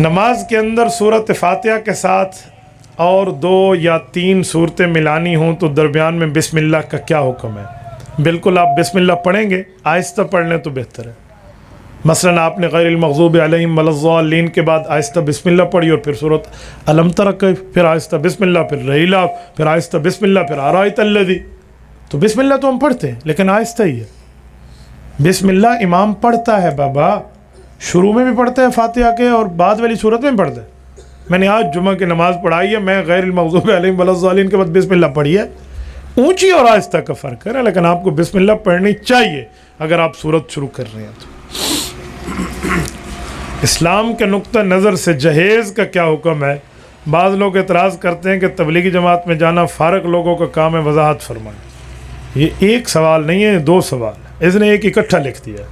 نماز کے اندر صورت فاتحہ کے ساتھ اور 2 یا 3 صورتیں ملانی ہوں تو درمیان میں بسم اللہ کا کیا حکم ہے؟ بالکل آپ بسم اللہ پڑھیں گے، آہستہ پڑھ لیں تو بہتر ہے۔ مثلا آپ نے غیر المغضوب علیہم ولا الضالین کے بعد آہستہ بسم اللہ پڑھی اور پھر صورت الم تر کیف، پھر آہستہ بسم اللہ، پھر ریلا، پھر آہستہ بسم اللہ، پھر ارایت الذی، تو بسم اللہ تو ہم پڑھتے ہیں لیکن آہستہ ہی ہے۔ بسم اللہ امام پڑھتا ہے بابا، شروع میں بھی پڑھتا ہے فاتحہ کے اور بعد والی صورت میں بھی پڑھتا ہے۔ میں نے آج جمعہ کی نماز پڑھائی ہے، میں غیر المغضوب علیہم ولا الضالین کے بعد بسم اللہ پڑھی ہے۔ اونچی اور آہستہ کا فرق ہے، لیکن آپ کو بسم اللہ پڑھنی چاہیے اگر آپ صورت شروع کر رہے ہیں تو۔ اسلام کے نقطہ نظر سے جہیز کا کیا حکم ہے؟ بعض لوگ اعتراض کرتے ہیں کہ تبلیغی جماعت میں جانا فارغ لوگوں کا کام ہے، وضاحت فرمائیں۔ یہ ایک سوال نہیں ہے، 2 سوال ہے، اس نے ایک اکٹھا لکھ دیا۔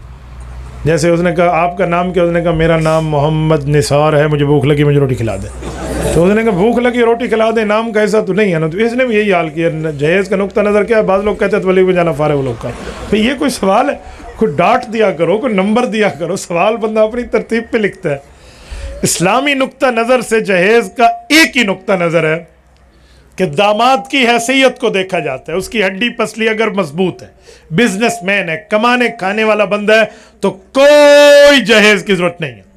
جیسے اس نے کہا آپ کا نام کیا؟ اس نے کہا میرا نام محمد نثار ہے، مجھے بھوک لگی، مجھے روٹی کھلا دیں۔ تو اس نے کہا بھوک لگی روٹی کھلا دیں، نام کا ایسا تو نہیں ہے نا۔ تو اس نے بھی یہی حال کیا۔ جہیز کا نقطہ نظر کیا ہے؟ بعض لوگ کہتے ہیں تبلیغ میں جانا فارغ لوگ کا۔ بھئی یہ کوئی سوال ہے؟ کوئی ڈاٹ دیا کرو، کوئی نمبر دیا کرو، سوال بندہ اپنی ترتیب پہ لکھتا ہے۔ اسلامی نقطہ نظر سے جہیز کا ایک ہی نقطہ نظر ہے کہ داماد کی حیثیت کو دیکھا جاتا ہے، اس کی ہڈی پسلی اگر مضبوط ہے، بزنس مین ہے، کمانے کھانے والا بندہ ہے، تو کوئی جہیز کی ضرورت نہیں ہے۔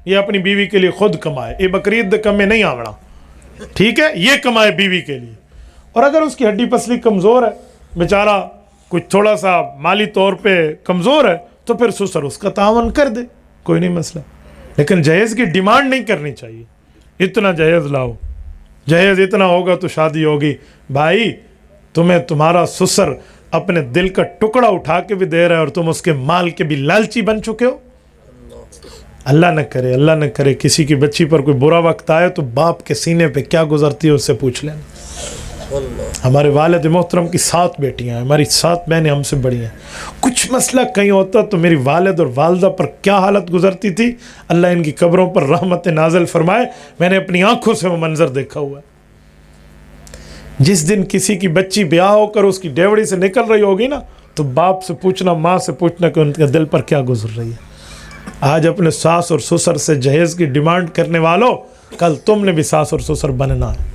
یہ اپنی بیوی کے لیے خود کمائے، یہ بقرعید کمے نہیں آوڑا، ٹھیک ہے، یہ کمائے بیوی کے لیے۔ اور اگر اس کی ہڈی پسلی کمزور ہے، بیچارہ کچھ تھوڑا سا مالی طور پہ کمزور ہے، تو پھر سسر اس کا تعاون کر دے، کوئی نہیں مسئلہ۔ لیکن جہیز کی ڈیمانڈ نہیں کرنی چاہیے، اتنا جہیز لاؤ، جہیز اتنا ہوگا تو شادی ہوگی۔ بھائی تمہیں تمہارا سسر اپنے دل کا ٹکڑا اٹھا کے بھی دے رہا ہے اور تم اس کے مال کے بھی لالچی بن چکے ہو۔ اللہ نہ کرے، اللہ نہ کرے کسی کی بچی پر کوئی برا وقت آئے تو باپ کے سینے پہ کیا گزرتی ہے اس سے پوچھ لینا۔ ہمارے والد محترم کی 7 بیٹیاں ہیں، ہماری 7 بہنیں ہم سے بڑی ہیں۔ کچھ مسئلہ کہیں ہوتا تو میری والد اور والدہ پر کیا حالت گزرتی تھی، اللہ ان کی قبروں پر رحمت نازل فرمائے۔ میں نے اپنی آنکھوں سے وہ منظر دیکھا ہوا ہے۔ جس دن کسی کی بچی بیاہ ہو کر اس کی ڈیوڑی سے نکل رہی ہوگی نا، تو باپ سے پوچھنا، ماں سے پوچھنا کہ ان کے دل پر کیا گزر رہی ہے۔ آج اپنے ساس اور سسر سے جہیز کی ڈیمانڈ کرنے والوں، کل تم نے بھی ساس اور سسر بننا ہے۔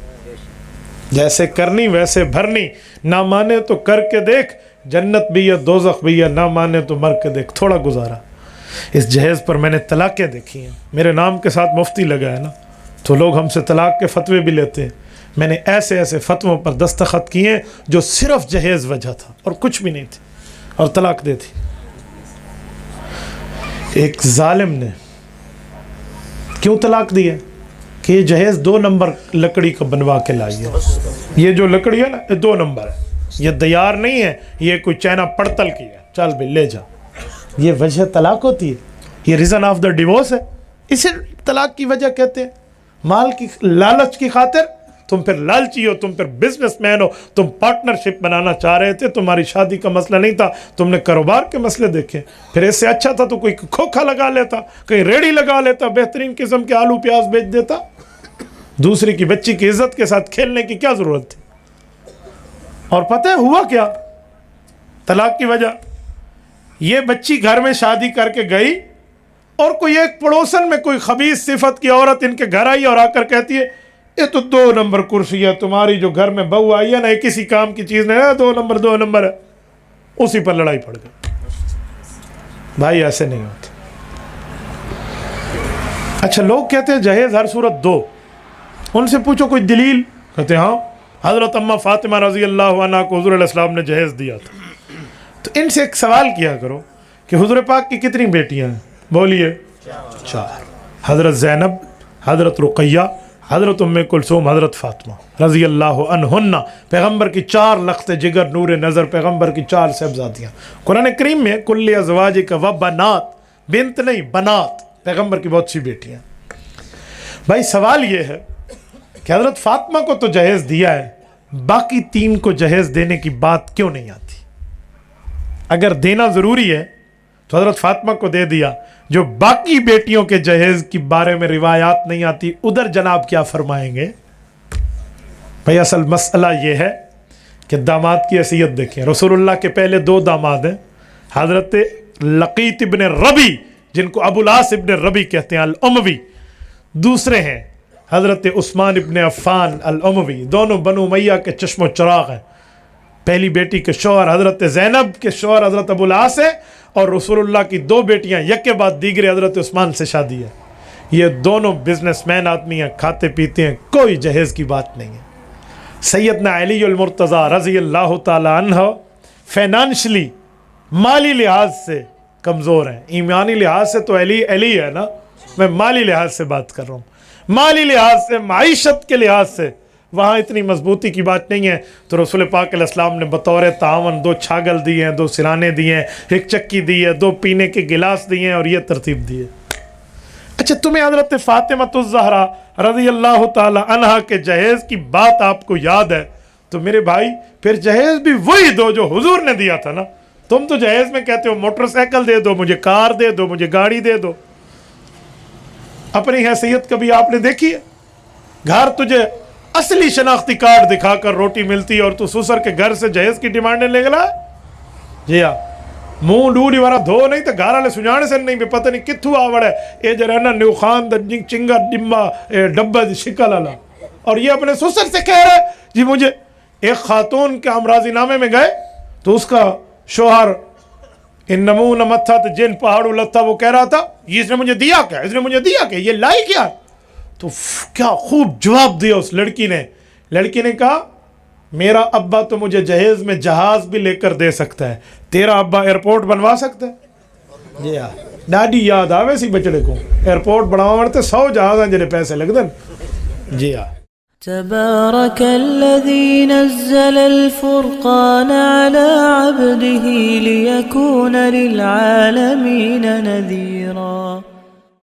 جیسے کرنی ویسے بھرنی، نہ مانے تو کر کے دیکھ، جنت بھی ہے دوزخ بھی ہے، نہ مانے تو مر کے دیکھ، تھوڑا گزارا۔ اس جہیز پر میں نے طلاقیں دیکھی ہیں، میرے نام کے ساتھ مفتی لگا ہے نا، تو لوگ ہم سے طلاق کے فتوے بھی لیتے ہیں۔ میں نے ایسے ایسے فتووں پر دستخط کیے ہیں جو صرف جہیز وجہ تھا اور کچھ بھی نہیں تھی، اور طلاق دے دی۔ ایک ظالم نے کیوں طلاق دی ہے کہ یہ جہیز 2 نمبر لکڑی کا بنوا کے لائی ہے۔ یہ جو لکڑی ہے نا، یہ 2 نمبر ہے، یہ دیار نہیں ہے، یہ کوئی چائنا پڑتل کی ہے، چل بھی لے جا۔ یہ وجہ طلاق ہوتی ہے، یہ ریزن آف دا ڈیورس ہے، اسے طلاق کی وجہ کہتے ہیں۔ مال کی لالچ کی خاطر تم پھر لالچی ہو، تم پھر بزنس مین ہو، تم پارٹنرشپ بنانا چاہ رہے تھے، تمہاری شادی کا مسئلہ نہیں تھا، تم نے کاروبار کے مسئلے دیکھے۔ پھر اس سے اچھا تھا تو کوئی کھوکھا لگا لیتا، کہیں ریڑھی لگا لیتا، بہترین قسم کے آلو پیاز بیچ دیتا۔ دوسری کی بچی کی عزت کے ساتھ کھیلنے کی کیا ضرورت تھی؟ اور پتہ ہے ہوا کیا؟ طلاق کی وجہ یہ بچی گھر میں شادی کر کے گئی اور کوئی ایک پڑوسن میں کوئی خبیث صفت کی عورت ان کے گھر آئی اور آ کر کہتی ہے یہ تو 2 نمبر کرسی ہے، تمہاری جو گھر میں بہو آئی ہے نا، یہ کسی کام کی چیز نہیں ہے، 2 نمبر ہے۔ اسی پر لڑائی پڑ گئی۔ بھائی ایسے نہیں ہوتے۔ اچھا لوگ کہتے ہیں جہیز ہر صورت 2، ان سے پوچھو کوئی دلیل، کہتے ہیں ہاں حضرت اماں فاطمہ رضی اللہ عنہ کو حضور علیہ السلام نے جہیز دیا تھا۔ تو ان سے ایک سوال کیا کرو کہ حضور پاک کی کتنی بیٹیاں ہیں؟ بولیے 4۔ حضرت زینب، حضرت رقیہ، حضرت ام کلثوم، حضرت فاطمہ رضی اللہ عنہن، پیغمبر کی 4 لخت جگر نور نظر، پیغمبر کی 4 صاحبزادیاں۔ قرآن کریم میں کل ازواجک و بنات، بنت نہیں بنات، پیغمبر کی بہت سی بیٹیاں۔ بھائی سوال یہ ہے کہ حضرت فاطمہ کو تو جہیز دیا ہے، باقی 3 کو جہیز دینے کی بات کیوں نہیں آتی؟ اگر دینا ضروری ہے تو حضرت فاطمہ کو دے دیا، جو باقی بیٹیوں کے جہیز کی بارے میں روایات نہیں آتی، ادھر جناب کیا فرمائیں گے؟ بھئی اصل مسئلہ یہ ہے کہ داماد کی حیثیت دیکھیں۔ رسول اللہ کے پہلے 2 داماد ہیں، حضرت لقیط ابن ربی جن کو ابو العاص ابن ربی کہتے ہیں الاموی، دوسرے ہیں حضرت عثمان ابن عفان الاموی، دونوں بنو امیہ کے چشم و چراغ ہیں. پہلی بیٹی کے شوہر حضرت زینب کے شوہر حضرت ابو العاص ہے، اور رسول اللہ کی دو بیٹیاں یک کے بعد دیگرے حضرت عثمان سے شادی ہے. یہ دونوں بزنس مین آدمی ہیں، کھاتے پیتے ہیں، کوئی جہیز کی بات نہیں ہے. سیدنا علی المرتضیٰ رضی اللہ تعالی عنہ فائنانشلی مالی لحاظ سے کمزور ہیں. ایمانی لحاظ سے تو علی ہے نا، میں مالی لحاظ سے بات کر رہا ہوں. مالی لحاظ سے، معیشت کے لحاظ سے وہاں اتنی مضبوطی کی بات نہیں ہے. تو رسول پاک علیہ السلام نے بطور تعاون 2 چھاگل دیے ہیں، 2 سرانے دیے ہیں، 1 چکی دی ہے، 2 پینے کے گلاس دیے ہیں، اور یہ ترتیب دی ہے. اچھا، تمہیں حضرت فاطمہ الزہرا رضی اللہ تعالی عنہا کے جہیز کی بات آپ کو یاد ہے تو میرے بھائی پھر جہیز بھی وہی دو جو حضور نے دیا تھا نا. تم تو جہیز میں کہتے ہو موٹر سائیکل دے دو مجھے، کار دے دو مجھے، گاڑی دے دو. اپنی حیثیت کبھی آپ نے دیکھی ہے؟ گھر تجھے اصلی شناختی کارڈ دکھا کر روٹی ملتی اور تو سسر کے گھر سے جہیز کی ڈیمانڈیں لے گلا. جی ہاں، منہ ڈوڑی والا دھو نہیں تو گھر والے سجانے سے نہیں، پتہ نہیں کتھو آوڑ ہے یہ جرا نا نیو خان دا چنگا ڈبا شکل والا. اور یہ اپنے سسر سے کہہ رہا ہے جی مجھے. ایک خاتون کے امراضی نامے میں گئے تو اس کا شوہر ان نمون متھا تو جن پہاڑوں لتھا، وہ کہہ رہا تھا یہ اس نے مجھے دیا کیا، اس نے مجھے دیا کیا، یہ لائی کیا. تو کیا خوب جواب دیا اس لڑکی نے. لڑکی نے کہا میرا ابا تو مجھے جہیز میں جہاز بھی لے کر دے سکتا ہے، تیرا ابا ایئرپورٹ بنوا سکتا ہے. جی ہاں، ڈاڈی یاد آوے سی بچڑے کو ایئرپورٹ بناوا ورتے 100 جہاز ہیں جنہیں پیسے لگ دن. جی ہاں. تبارك الذي نزل الفرقان على عبده ليكون للعالمين نذيرا.